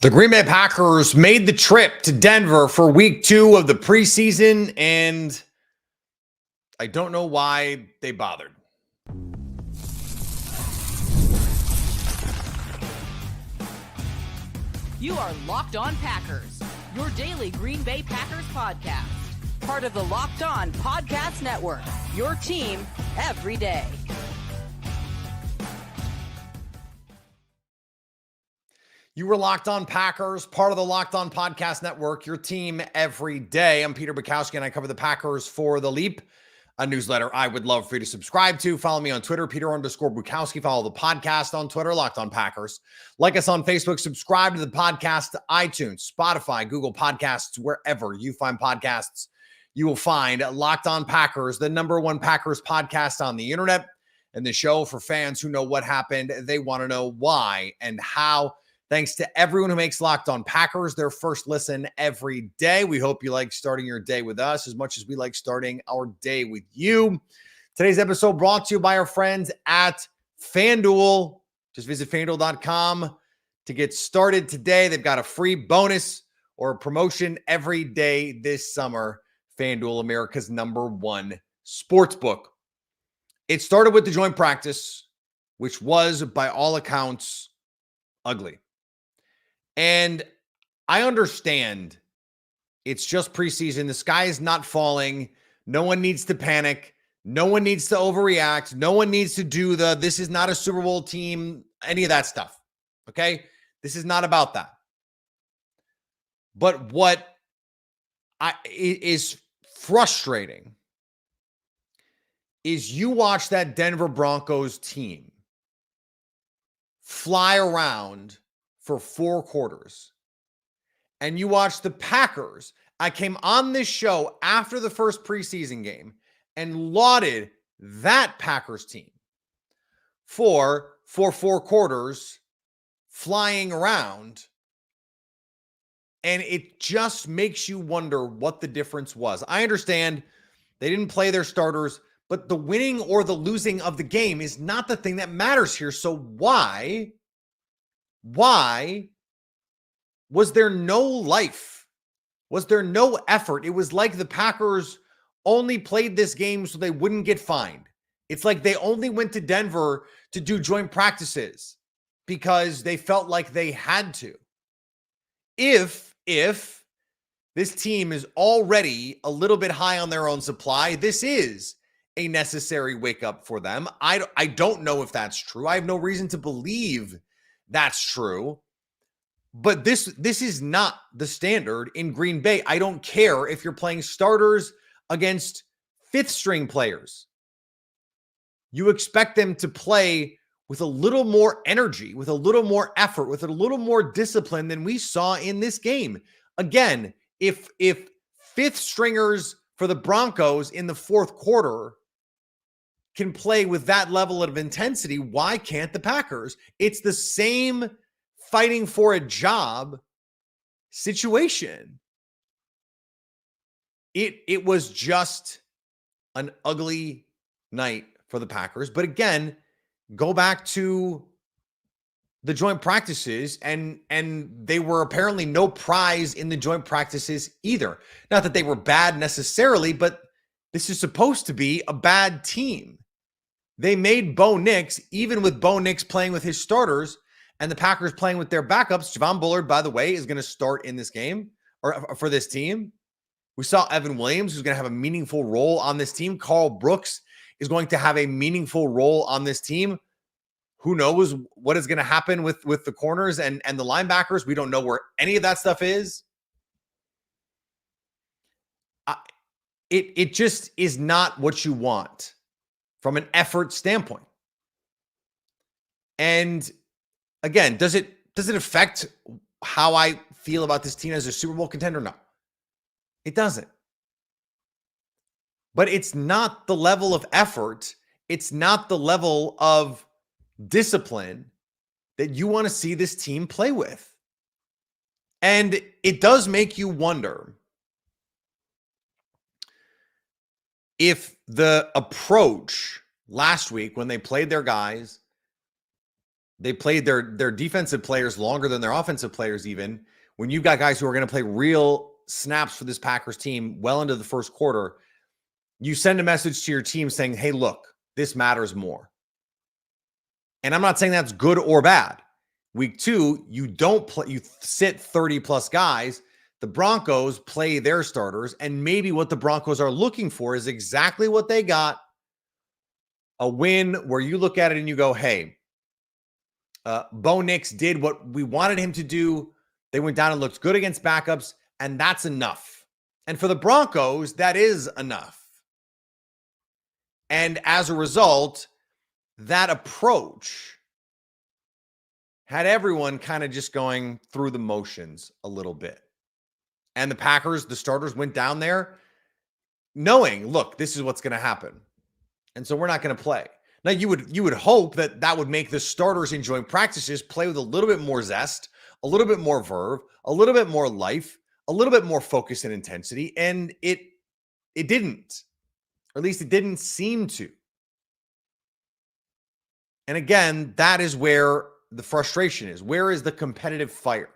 The Green Bay Packers made the trip to Denver for week 2 of the preseason, and I don't know why they bothered. You are Locked On Packers, your daily Green Bay Packers podcast. Part of the Locked On Podcast Network, your team every day. You were Locked On Packers, part of the Locked On Podcast Network, your team every day. I'm Peter Bukowski, and I cover the Packers for The Leap, a newsletter I would love for you to subscribe to. Follow me on Twitter, Peter_Bukowski. Follow the podcast on Twitter, Locked On Packers. Like us on Facebook. Subscribe to the podcast to iTunes, Spotify, Google Podcasts, wherever you find podcasts. You will find Locked On Packers, the #1 Packers podcast on the internet, and the show for fans who know what happened. They want to know why and how. Thanks to everyone who makes Locked On Packers their first listen every day. We hope you like starting your day with us as much as we like starting our day with you. Today's episode brought to you by our friends at FanDuel. Just visit FanDuel.com to get started today. They've got a free bonus or a promotion every day this summer. FanDuel, America's #1 sportsbook. It started with the joint practice, which was, by all accounts, ugly. And I understand it's just preseason. The sky is not falling. No one needs to panic. No one needs to overreact. No one needs to do this is not a Super Bowl team, any of that stuff. Okay? This is not about that. But what is frustrating is you watch that Denver Broncos team fly around for 4 quarters. And you watch the Packers. I came on this show after the first preseason game and lauded that Packers team for 4 quarters flying around. And it just makes you wonder what the difference was. I understand they didn't play their starters, but the winning or the losing of the game is not the thing that matters here. So why was there no life? Was there no effort? It was like the Packers only played this game so they wouldn't get fined. It's like they only went to Denver to do joint practices because they felt like they had to. If this team is already a little bit high on their own supply, this is a necessary wake up for them. I don't know if that's true. I have no reason to believe that's true. But this is not the standard in Green Bay. I don't care if you're playing starters against 5th string players. You expect them to play with a little more energy, with a little more effort, with a little more discipline than we saw in this game. Again, if 5th stringers for the Broncos in the 4th quarter can play with that level of intensity, why can't the Packers? It's the same fighting for a job situation. It was just an ugly night for the Packers. But again, go back to the joint practices, and they were apparently no prize in the joint practices either. Not that they were bad necessarily, but this is supposed to be a bad team. They made Bo Nix, even with Bo Nix playing with his starters and the Packers playing with their backups. Javon Bullard, by the way, is going to start in this game or for this team. We saw Evan Williams, who's going to have a meaningful role on this team. Carl Brooks is going to have a meaningful role on this team. Who knows what is going to happen with the corners and the linebackers? We don't know where any of that stuff is. It just is not what you want from an effort standpoint. And again, does it affect how I feel about this team as a Super Bowl contender? No, it doesn't. But it's not the level of effort. It's not the level of discipline that you want to see this team play with. And it does make you wonder if the approach last week when they played their guys They played their defensive players longer than their offensive players even. When you've got guys who are going to play real snaps for this Packers team well into the first quarter, you send a message to your team saying, hey, look, this matters more. And I'm not saying that's good or bad. Week 2, you don't play, you sit 30 plus guys. The Broncos play their starters, and maybe what the Broncos are looking for is exactly what they got. A win where you look at it and you go, hey, Bo Nix did what we wanted him to do. They went down and looked good against backups, and that's enough. And for the Broncos, that is enough. And as a result, that approach had everyone kind of just going through the motions a little bit. And the Packers, the starters went down there knowing, look, this is what's going to happen. And so we're not going to play. Now, you would hope that would make the starters enjoying practices play with a little bit more zest, a little bit more verve, a little bit more life, a little bit more focus and intensity. And it didn't, or at least it didn't seem to. And again, that is where the frustration is. Where is the competitive fire?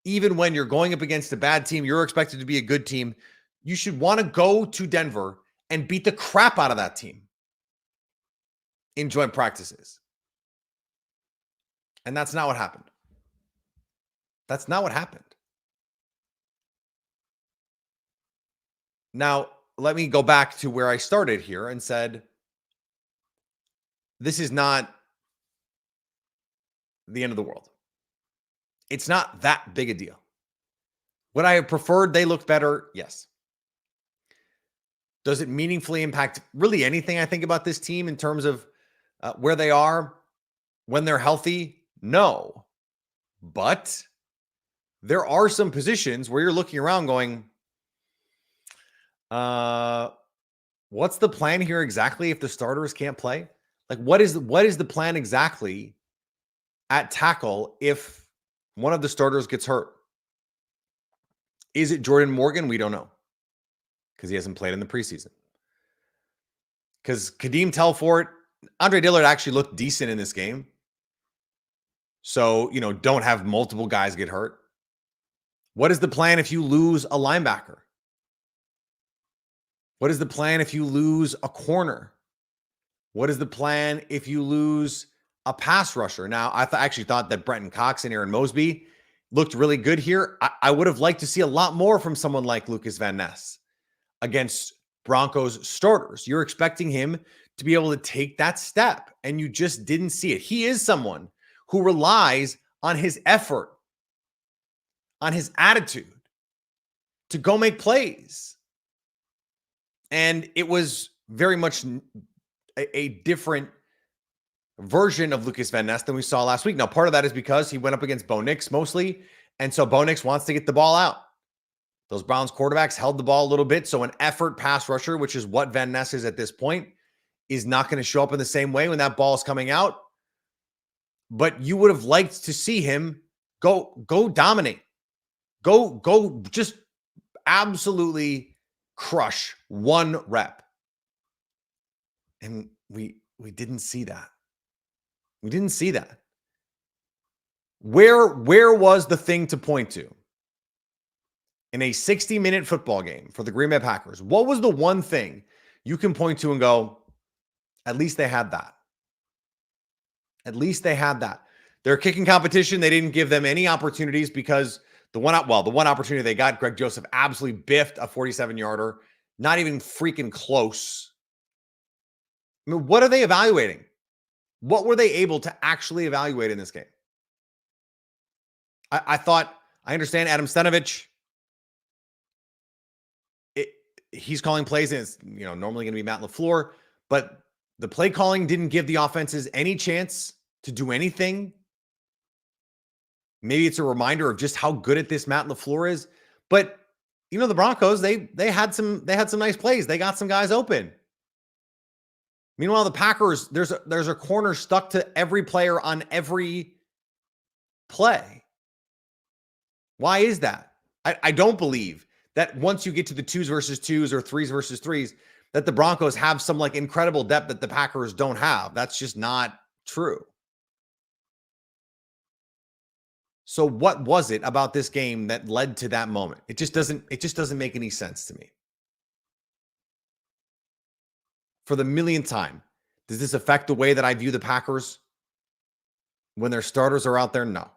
Even when you're going up against a bad team, you're expected to be a good team. You should want to go to Denver and beat the crap out of that team in joint practices. And that's not what happened. That's not what happened. Now, let me go back to where I started here and said, this is not the end of the world. It's not that big a deal. Would I have preferred they looked better? Yes. Does it meaningfully impact really anything I think about this team in terms of where they are when they're healthy? No. But there are some positions where you're looking around going, what's the plan here exactly if the starters can't play? Like, what is the plan exactly at tackle if one of the starters gets hurt? Is it Jordan Morgan? We don't know because he hasn't played in the preseason. Because Kadeem Telfort, Andre Dillard actually looked decent in this game. So, don't have multiple guys get hurt. What is the plan if you lose a linebacker? What is the plan if you lose a corner? What is the plan if you lose a pass rusher? Now, I actually thought that Brenton Cox and Aaron Mosby looked really good here. I would have liked to see a lot more from someone like Lucas Van Ness against Broncos starters. You're expecting him to be able to take that step, and you just didn't see it. He is someone who relies on his effort, on his attitude to go make plays. And it was very much a different version of Lucas Van Ness than we saw last week. Now, part of that is because he went up against Bo Nix mostly, and so Bo Nix wants to get the ball out. Those Browns quarterbacks held the ball a little bit, so an effort pass rusher, which is what Van Ness is at this point, is not going to show up in the same way when that ball is coming out. But you would have liked to see him go dominate. Go just absolutely crush one rep. And we didn't see that. We didn't see that. Where was the thing to point to in a 60-minute football game for the Green Bay Packers? What was the one thing you can point to and go, at least they had that? At least they had that. Their kicking competition, they didn't give them any opportunities because the one opportunity they got, Greg Joseph absolutely biffed a 47-yarder, not even freaking close. I mean, what are they evaluating? What were they able to actually evaluate in this game? I understand Adam Stenovich. He's calling plays, and it's normally going to be Matt LaFleur, but the play calling didn't give the offenses any chance to do anything. Maybe it's a reminder of just how good at this Matt LaFleur is. But the Broncos, they had some nice plays. They got some guys open. Meanwhile, the Packers, there's a corner stuck to every player on every play. Why is that? I don't believe that once you get to the 2s versus 2s or 3s versus 3s, that the Broncos have some incredible depth that the Packers don't have. That's just not true. So what was it about this game that led to that moment? It just doesn't make any sense to me. For the millionth time, does this affect the way that I view the Packers when their starters are out there? No.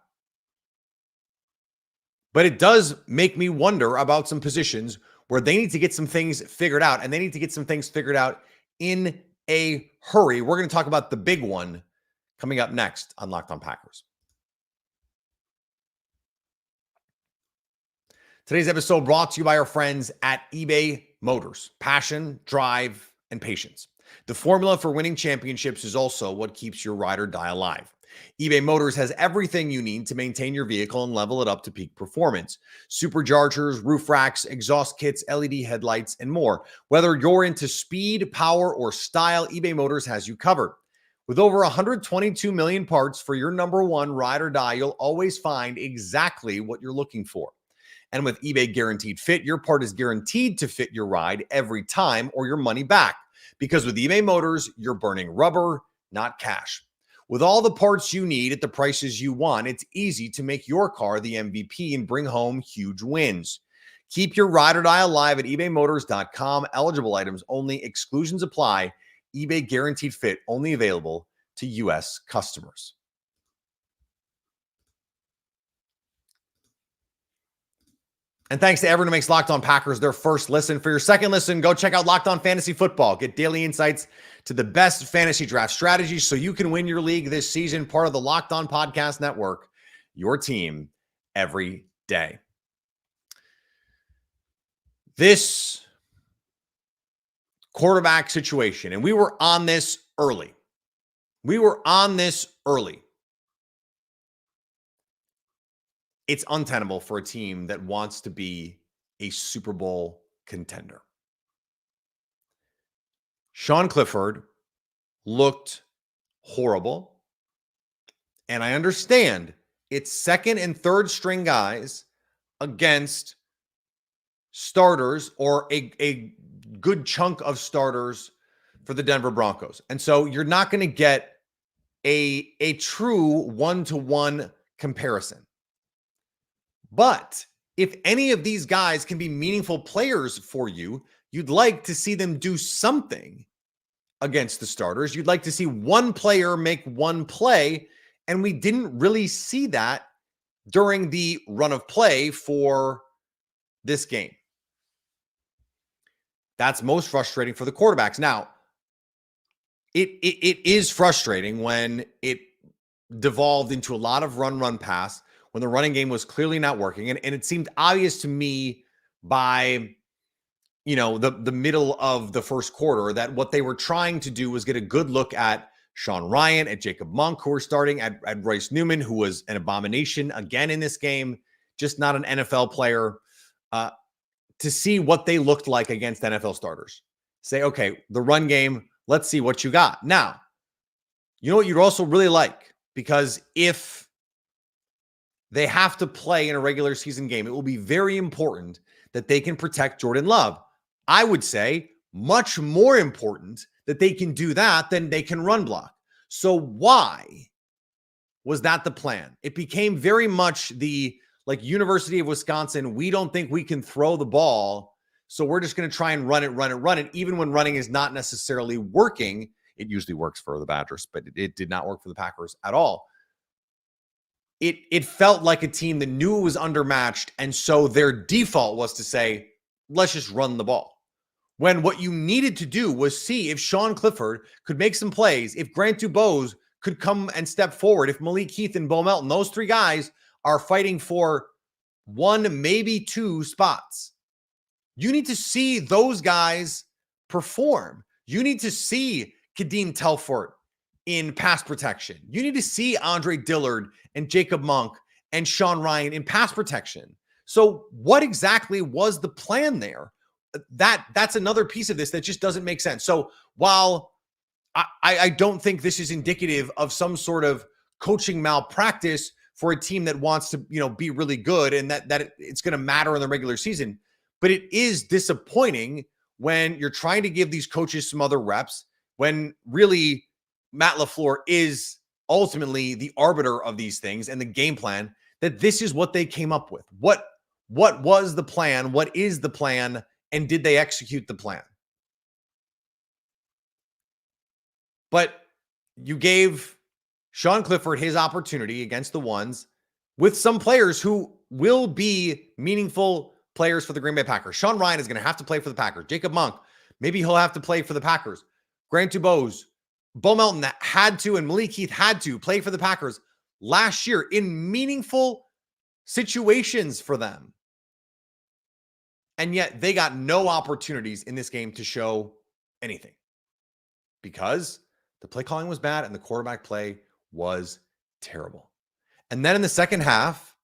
But it does make me wonder about some positions where they need to get some things figured out, and they need to get some things figured out in a hurry. We're going to talk about the big one coming up next on Locked On Packers. Today's episode brought to you by our friends at eBay Motors. Passion, drive, and patience. The formula for winning championships is also what keeps your ride or die alive. eBay Motors has everything you need to maintain your vehicle and level it up to peak performance. Superchargers, roof racks, exhaust kits, LED headlights, and more. Whether you're into speed, power, or style, eBay Motors has you covered. With over 122 million parts for your number one ride or die, you'll always find exactly what you're looking for. And with eBay Guaranteed Fit, your part is guaranteed to fit your ride every time or your money back. Because with eBay Motors, you're burning rubber, not cash. With all the parts you need at the prices you want, it's easy to make your car the MVP and bring home huge wins. Keep your ride or die alive at ebaymotors.com. Eligible items only. Exclusions apply. eBay Guaranteed Fit only available to U.S. customers. And thanks to everyone who makes Locked On Packers their first listen. For your second listen, go check out Locked On Fantasy Football. Get daily insights to the best fantasy draft strategies so you can win your league this season. Part of the Locked On Podcast Network, your team every day. This quarterback situation, and we were on this early. It's untenable for a team that wants to be a Super Bowl contender. Sean Clifford looked horrible, and I understand it's second and third string guys against starters or a good chunk of starters for the Denver Broncos. And so you're not going to get a true one-to-one comparison. But if any of these guys can be meaningful players for you, you'd like to see them do something against the starters. You'd like to see one player make one play, and we didn't really see that during the run of play for this game. That's most frustrating for the quarterbacks. Now, it is frustrating when it devolved into a lot of run, pass, when the running game was clearly not working. And it seemed obvious to me by, the middle of the first quarter that what they were trying to do was get a good look at Sean Ryan, at Jacob Monk, who were starting, at Royce Newman, who was an abomination again in this game, just not an NFL player, to see what they looked like against NFL starters. Say, okay, the run game, let's see what you got. Now, you know what you'd also really like? Because if they have to play in a regular season game, it will be very important that they can protect Jordan Love. I would say much more important that they can do that than they can run block. So why was that the plan? It became very much the University of Wisconsin, we don't think we can throw the ball, so we're just going to try and run it. Even when running is not necessarily working, it usually works for the Badgers, but it did not work for the Packers at all. It felt like a team that knew it was undermatched, and so their default was to say, let's just run the ball. When what you needed to do was see if Sean Clifford could make some plays, if Grant Dubose could come and step forward, if Malik Heath and Bo Melton, those three guys are fighting for one, maybe two spots. You need to see those guys perform. You need to see Kadeem Telfort in pass protection. You need to see Andre Dillard and Jacob Monk and Sean Ryan in pass protection. So what exactly was the plan there? That's another piece of this that just doesn't make sense. So while I don't think this is indicative of some sort of coaching malpractice for a team that wants to, be really good and that it's going to matter in the regular season, but it is disappointing when you're trying to give these coaches some other reps, when really Matt LaFleur is ultimately the arbiter of these things and the game plan, that this is what they came up with. What was the plan? What is the plan? And did they execute the plan? But you gave Sean Clifford his opportunity against the ones with some players who will be meaningful players for the Green Bay Packers. Sean Ryan is going to have to play for the Packers. Jacob Monk, maybe he'll have to play for the Packers. Grant Dubose, Bo Melton had to, and Malik Heath had to play for the Packers last year in meaningful situations for them. And yet they got no opportunities in this game to show anything because the play calling was bad and the quarterback play was terrible. And then in the second half,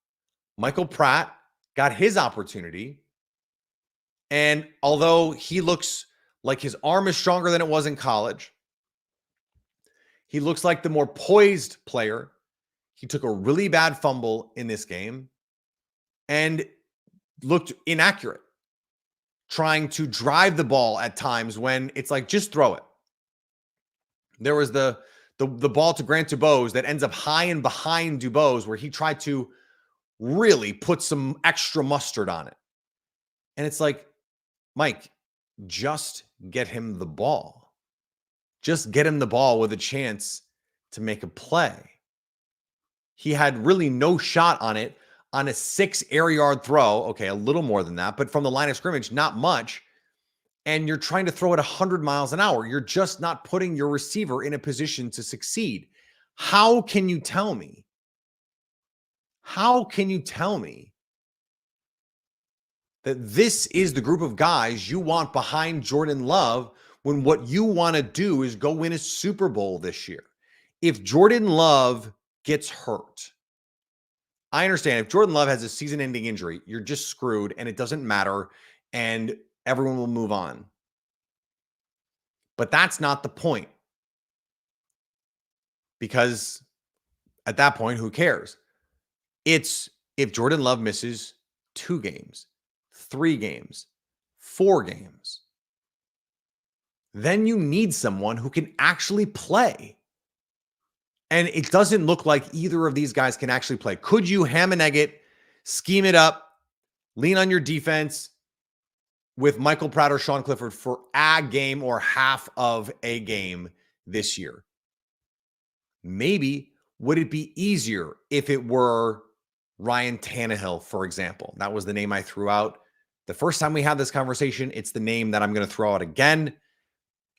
Michael Pratt got his opportunity. And although he looks like his arm is stronger than it was in college, he looks like the more poised player. He took a really bad fumble in this game and looked inaccurate, trying to drive the ball at times when it's like, just throw it. There was the ball to Grant Dubose that ends up high and behind Dubose where he tried to really put some extra mustard on it. And it's like, Mike, just get him the ball. Just get him the ball with a chance to make a play. He had really no shot on it on a 6 air yard throw. Okay, a little more than that, but from the line of scrimmage, not much. And you're trying to throw it 100 miles an hour. You're just not putting your receiver in a position to succeed. How can you tell me? How can you tell me that this is the group of guys you want behind Jordan Love when what you want to do is go win a Super Bowl this year? If Jordan Love gets hurt, I understand if Jordan Love has a season-ending injury, you're just screwed and it doesn't matter and everyone will move on. But that's not the point. Because at that point, who cares? It's if Jordan Love misses 2 games, 3 games, 4 games, then you need someone who can actually play. And it doesn't look like either of these guys can actually play. Could you ham and egg it, scheme it up, lean on your defense with Michael Pratt or Sean Clifford for a game or half of a game this year? Maybe. Would it be easier if it were Ryan Tannehill, for example? That was the name I threw out the first time we had this conversation. It's the name that I'm going to throw out again.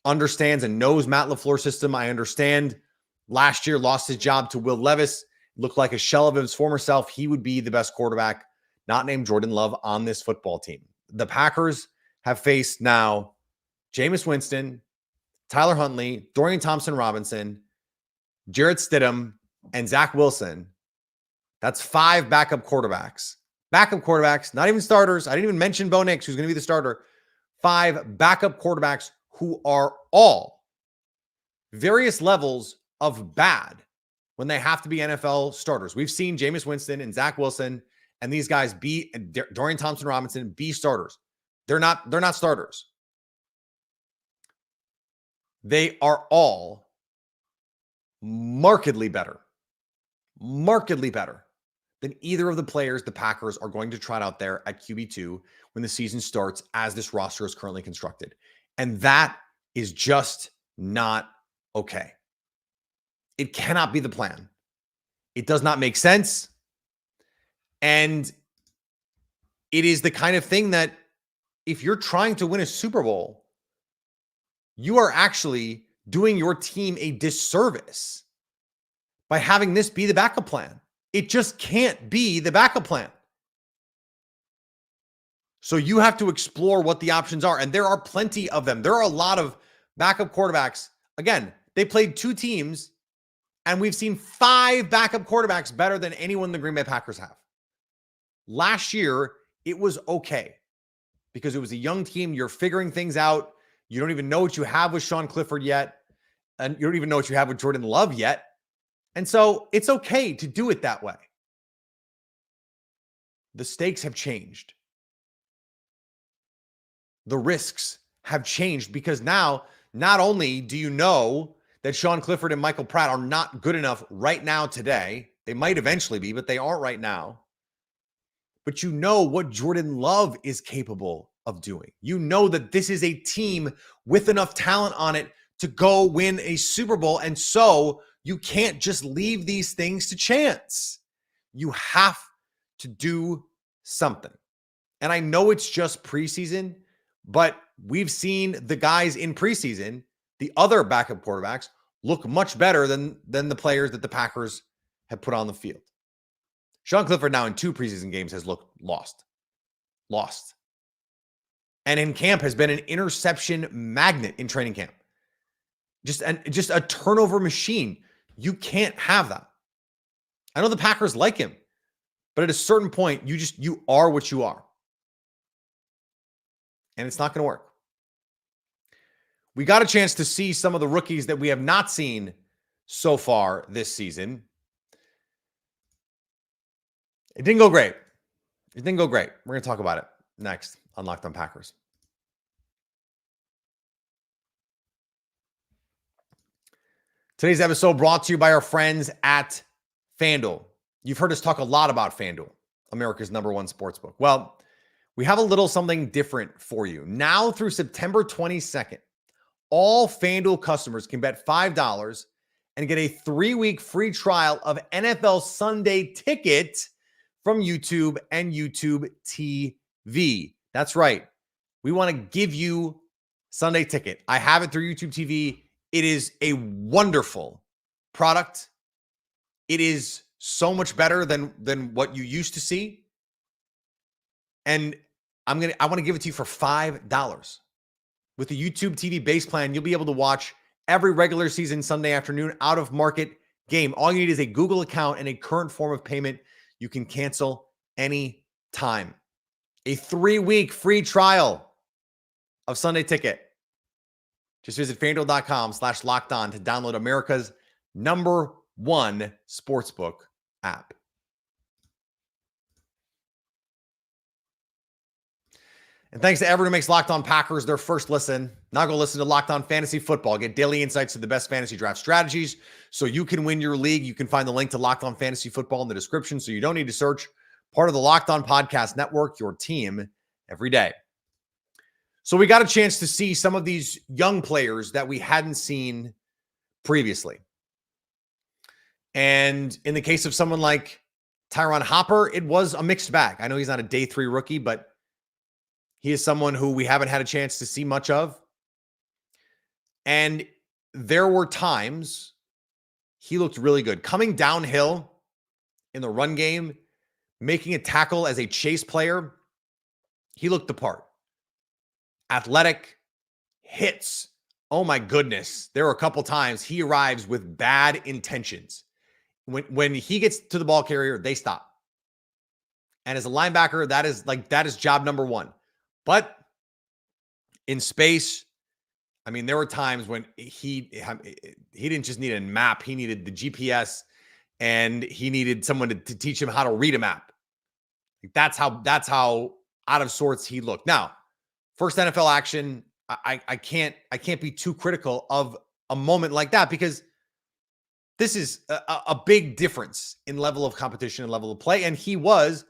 Understands and knows Matt LaFleur's system. I understand last year lost his job to Will Levis. Looked like a shell of his former self. He would be the best quarterback, not named Jordan Love, on this football team. The Packers have faced now Jameis Winston, Tyler Huntley, Dorian Thompson-Robinson, Jarrett Stidham, and Zach Wilson. That's 5 backup quarterbacks. Backup quarterbacks, not even starters. I didn't even mention Bo Nix, who's going to be the starter. 5 backup quarterbacks who are all various levels of bad when they have to be NFL starters. We've seen Jameis Winston and Zach Wilson and these guys be Dorian Thompson-Robinson be starters. They're not starters. They are all markedly better than either of the players the Packers are going to trot out there at QB2 when the season starts as this roster is currently constructed. And that is just not okay. It cannot be the plan. It does not make sense. And it is the kind of thing that if you're trying to win a Super Bowl, you are actually doing your team a disservice by having this be the backup plan. It just can't be the backup plan. So you have to explore what the options are. And there are plenty of them. There are a lot of backup quarterbacks. Again, they played 2 teams and we've seen 5 backup quarterbacks better than anyone the Green Bay Packers have. Last year, it was okay because it was a young team. You're figuring things out. You don't even know what you have with Sean Clifford yet. And you don't even know what you have with Jordan Love yet. And so it's okay to do it that way. The stakes have changed. The risks have changed because now, not only do you know that Sean Clifford and Michael Pratt are not good enough right now today, They might eventually be, but they aren't right now. But you know what Jordan Love is capable of doing. You know that this is a team with enough talent on it to go win a Super Bowl. And so you can't just leave these things to chance. You have to do something. And I know it's just preseason, but we've seen the guys in preseason, the other backup quarterbacks, look much better than the players that the Packers have put on the field. Sean Clifford now in 2 preseason games has looked lost. And in camp has been an interception magnet in training camp. Just a turnover machine. You can't have that. I know the Packers like him, but at a certain point, you are what you are. And it's not going to work. We got a chance to see some of the rookies that we have not seen so far this season. It didn't go great. We're going to talk about it next on Locked On Packers. Today's episode brought to you by our friends at FanDuel. You've heard us talk a lot about FanDuel, America's #1 sportsbook. Well, we have a little something different for you. Now through September 22nd, all FanDuel customers can bet $5 and get a 3-week free trial of NFL Sunday Ticket from YouTube and YouTube TV. That's right. We want to give you Sunday Ticket. I have it through YouTube TV. It is a wonderful product. It is so much better than what you used to see. And I want to give it to you for $5. With the YouTube TV base plan, you'll be able to watch every regular season Sunday afternoon out of market game. All you need is a Google account and a current form of payment. You can cancel any time. A 3-week free trial of Sunday Ticket. Just visit FanDuel.com/lockedon to download America's #1 sportsbook app. And thanks to everyone who makes Locked On Packers their first listen. Now go listen to Locked On Fantasy Football. Get daily insights to the best fantasy draft strategies so you can win your league. You can find the link to Locked On Fantasy Football in the description so you don't need to search. Part of the Locked On Podcast Network, your team every day. So we got a chance to see some of these young players that we hadn't seen previously. And in the case of someone like Tyron Hopper, it was a mixed bag. I know he's not a day 3 rookie, but he is someone who we haven't had a chance to see much of. And there were times he looked really good. Coming downhill in the run game, making a tackle as a chase player, he looked the part. Athletic hits. Oh my goodness. There were a couple times he arrives with bad intentions. When he gets to the ball carrier, they stop. And as a linebacker, that is job number 1. But in space, I mean, there were times when he didn't just need a map. He needed the GPS, and he needed someone to teach him how to read a map. That's how out of sorts he looked. Now, first NFL action, I can't be too critical of a moment like that because this is a big difference in level of competition and level of play. And he was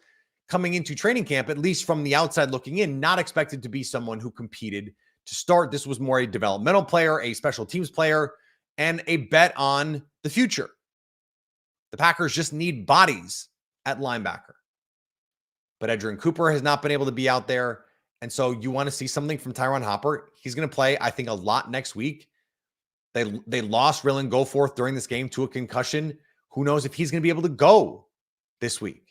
coming into training camp, at least from the outside looking in, not expected to be someone who competed to start. This was more a developmental player, a special teams player, and a bet on the future. The Packers just need bodies at linebacker. But Edgerrin Cooper has not been able to be out there. And so you want to see something from Tyron Hopper. He's going to play, I think, a lot next week. They lost Ryland Goforth during this game to a concussion. Who knows if he's going to be able to go this week.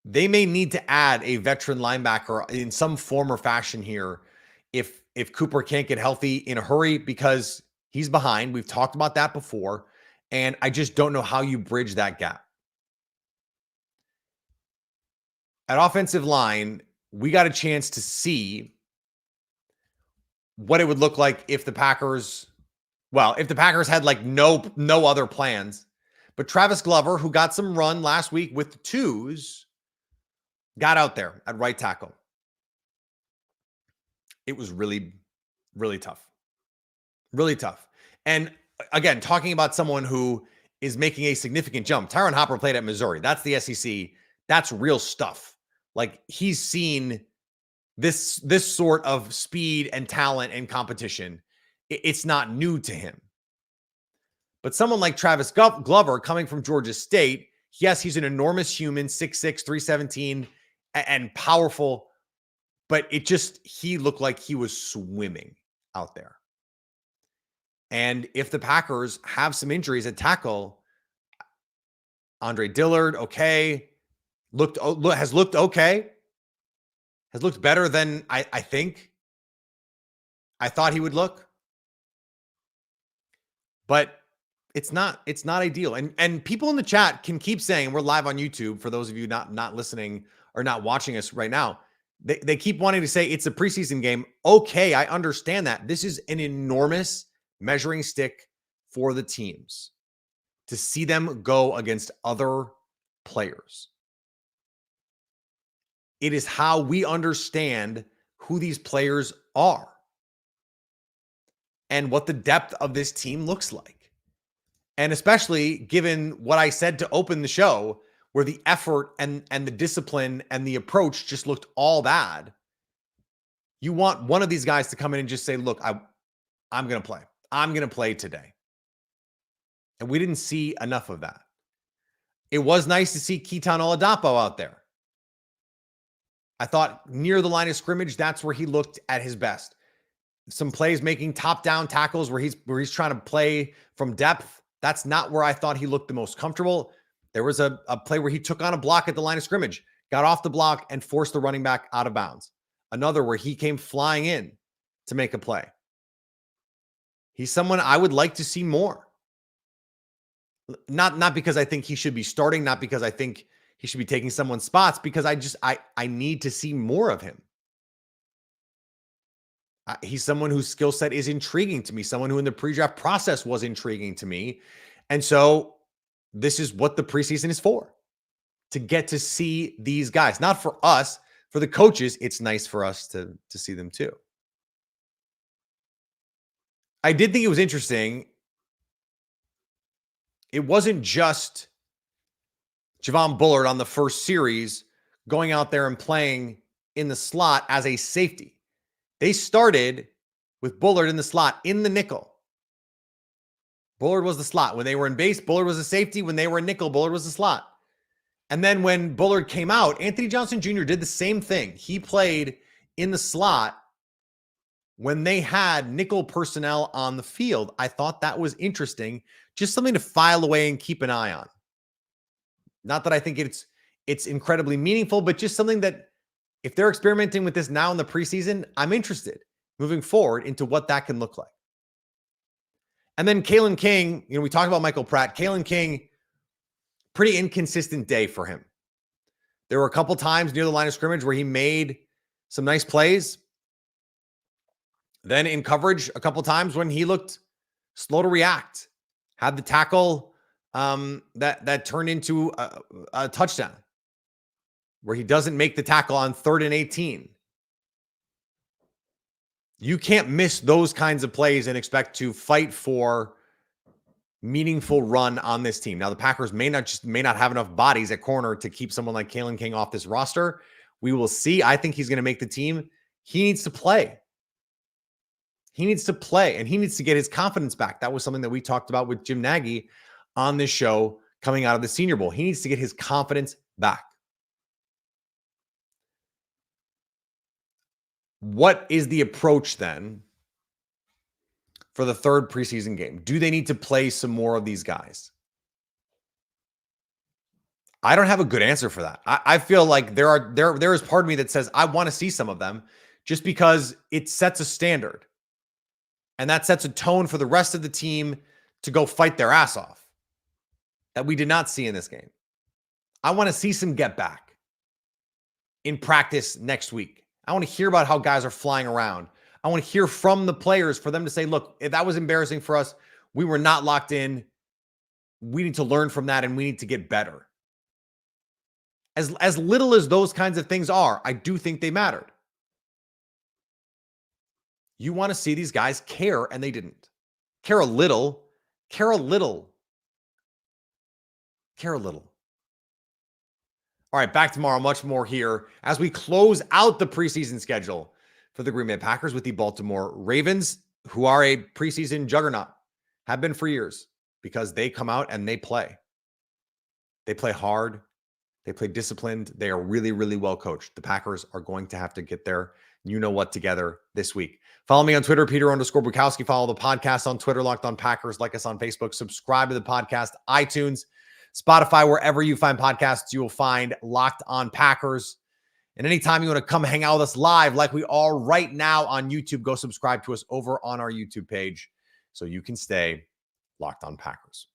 They may need to add a veteran linebacker in some form or fashion here if Cooper can't get healthy in a hurry because he's behind. We've talked about that before, and I just don't know how you bridge that gap. At offensive line, we got a chance to see what it would look like if the Packers had like no other plans. But Travis Glover, who got some run last week with the twos, got out there at right tackle. It was really, really tough. Really tough. And again, talking about someone who is making a significant jump. Tyron Hopper played at Missouri. That's the SEC. That's real stuff. Like, he's seen this sort of speed and talent and competition. It's not new to him. But someone like Travis Glover coming from Georgia State, yes, he's an enormous human, 6'6", 317, and powerful, but he looked like he was swimming out there. And if the Packers have some injuries at tackle, Andre Dillard, okay, has looked okay, has looked better than I thought he would look. But it's not ideal. And people in the chat can keep saying, we're live on YouTube for those of you not listening or not watching us right now. They keep wanting to say it's a preseason game. Okay, I understand that. This is an enormous measuring stick for the teams to see them go against other players. It is how we understand who these players are and what the depth of this team looks like. And especially given what I said to open the show, where the effort and the discipline and the approach just looked all bad. You want one of these guys to come in and just say, look, I'm going to play. I'm going to play today. And we didn't see enough of that. It was nice to see Keaton Oladapo out there. I thought near the line of scrimmage, that's where he looked at his best. Some plays making top-down tackles where he's trying to play from depth. That's not where I thought he looked the most comfortable. There was a play where he took on a block at the line of scrimmage, got off the block, and forced the running back out of bounds. Another where he came flying in to make a play. He's someone I would like to see more. Not because I think he should be starting, not because I think he should be taking someone's spots, because I need to see more of him. He's someone whose skill set is intriguing to me, someone who in the pre-draft process was intriguing to me. And so this is what the preseason is for, to get to see these guys. Not for us, for the coaches, it's nice for us to see them too. I did think it was interesting. It wasn't just Javon Bullard on the first series going out there and playing in the slot as a safety. They started with Bullard in the slot, in the nickel. Bullard was the slot. When they were in base, Bullard was a safety. When they were in nickel, Bullard was the slot. And then when Bullard came out, Anthony Johnson Jr. did the same thing. He played in the slot when they had nickel personnel on the field. I thought that was interesting. Just something to file away and keep an eye on. Not that I think it's incredibly meaningful, but just something that if they're experimenting with this now in the preseason, I'm interested moving forward into what that can look like. And then Kalen King, we talked about Michael Pratt. Kalen King, pretty inconsistent day for him. There were a couple times near the line of scrimmage where he made some nice plays. Then in coverage, a couple times when he looked slow to react. Had the tackle that turned into a touchdown, where he doesn't make the tackle on 3rd and 18. You can't miss those kinds of plays and expect to fight for meaningful run on this team. Now, the Packers may not have enough bodies at corner to keep someone like Kalen King off this roster. We will see. I think he's going to make the team. He needs to play. He needs to play, and he needs to get his confidence back. That was something that we talked about with Jim Nagy on this show coming out of the Senior Bowl. He needs to get his confidence back. What is the approach then for the third preseason game? Do they need to play some more of these guys? I don't have a good answer for that. I feel like there is part of me that says I want to see some of them just because it sets a standard. And that sets a tone for the rest of the team to go fight their ass off that we did not see in this game. I want to see some get back in practice next week. I want to hear about how guys are flying around. I want to hear from the players for them to say, look, if that was embarrassing for us, we were not locked in. We need to learn from that and we need to get better. As little as those kinds of things are, I do think they mattered. You want to see these guys care, and they didn't. Care a little. Care a little. All right, back tomorrow. Much more here as we close out the preseason schedule for the Green Bay Packers with the Baltimore Ravens, who are a preseason juggernaut, have been for years because they come out and they play. They play hard. They play disciplined. They are really, really well coached. The Packers are going to have to get their you-know-what together this week. Follow me on Twitter, Peter_Bukowski. Follow the podcast on Twitter, Locked On Packers. Like us on Facebook. Subscribe to the podcast, iTunes, Spotify, wherever you find podcasts, you will find Locked On Packers. And anytime you want to come hang out with us live, like we are right now on YouTube, go subscribe to us over on our YouTube page so you can stay Locked On Packers.